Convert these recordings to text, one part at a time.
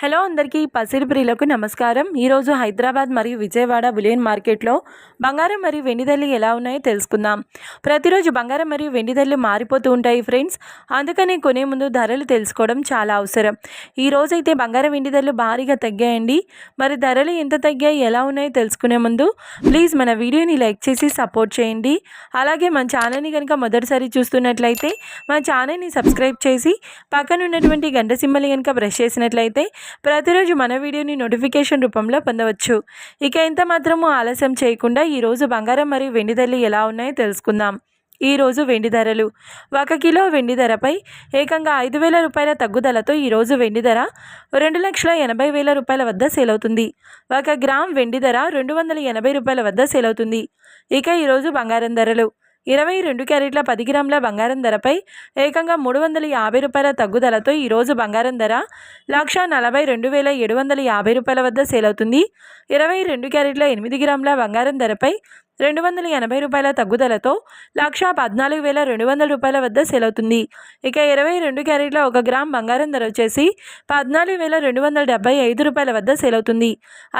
Hello అందరికీ పసిడి ప్రియులకు నమస్కారం. ఈరోజు హైదరాబాద్ మరియు విజయవాడ బులియన్ మార్కెట్లో బంగారం మరియు వెండి ధరలు ఎలా ఉన్నాయో తెలుసుకుందాం. ప్రతిరోజు బంగారం మరియు వెండి ధరలు మారిపోతూ ఉంటాయి ఫ్రెండ్స్. అందుకని కొనే ముందు ధరలు తెలుసుకోవడం చాలా అవసరం. ఈ రోజైతే బంగారం వెండి ధరలు భారీగా తగ్గాయండి. మరి ధరలు ఎంత తగ్గాయి, ఎలా ఉన్నాయో తెలుసుకునే ముందు ప్లీజ్ మన వీడియోని లైక్ చేసి సపోర్ట్ చేయండి. అలాగే మన ఛానల్ని కనుక మొదటిసారి చూస్తున్నట్లయితే మన ఛానల్ని సబ్స్క్రైబ్ చేసి పక్కన ఉన్నటువంటి గంట సింబల్ని కనుక ప్రెస్ చేసినట్లయితే ప్రతిరోజు మన వీడియోని నోటిఫికేషన్ రూపంలో పొందవచ్చు. ఇక ఇంత మాత్రము ఆలస్యం చేయకుండా ఈరోజు బంగారం మరియు వెండి ధరలు ఎలా ఉన్నాయో తెలుసుకుందాం. ఈరోజు వెండి ధరలు 1 కిలో వెండి ధరపై ఏకంగా 5,000 రూపాయల తగ్గుదలతో ఈరోజు వెండి ధర 2,80,000 రూపాయల వద్ద సేల్ అవుతుంది. 1 గ్రామ్ వెండి ధర 280 రూపాయల వద్ద సేల్ అవుతుంది. ఇక ఈరోజు బంగారం ధరలు 22 క్యారెట్ల 10 గ్రాముల బంగారం ధరపై ఏకంగా 350 రూపాయల తగ్గుదలతో ఈరోజు బంగారం ధర 1,42,750 రూపాయల వద్ద సేల్ అవుతుంది. 22 క్యారెట్ల 8 గ్రాముల బంగారం ధరపై 280 రూపాయల తగ్గుదలతో 1,14,200 రూపాయల వద్ద సేల్ అవుతుంది. ఇక 22 క్యారెట్ల 1 గ్రామ్ బంగారం ధర వచ్చేసి 14,275 రూపాయల వద్ద సేల్ అవుతుంది.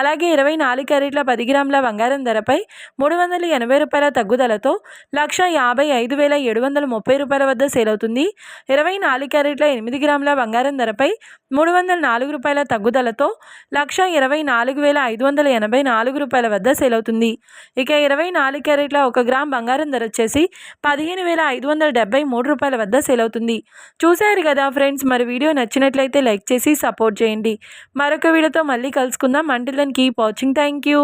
అలాగే 24 క్యారెట్ల 10 గ్రాముల బంగారం ధరపై 380 రూపాయల తగ్గుదలతో 1,55,730 రూపాయల వద్ద సేల్ అవుతుంది. 24 క్యారెట్ల 8 గ్రాముల బంగారం ధరపై 304 రూపాయల తగ్గుదలతో 1,24,584 రూపాయల వద్ద సేల్ అవుతుంది. ఇక 24 క్యారెట్ల 1 గ్రామ్ బంగారం ధర వచ్చేసి 15,573 రూపాయల వద్ద సేల్ అవుతుంది. చూశారు కదా ఫ్రెండ్స్, మరి వీడియో నచ్చినట్లయితే లైక్ చేసి సపోర్ట్ చేయండి. మరొక వీడియోతో మళ్ళీ కలుసుకుందాం. Until then keep watching. Thank you.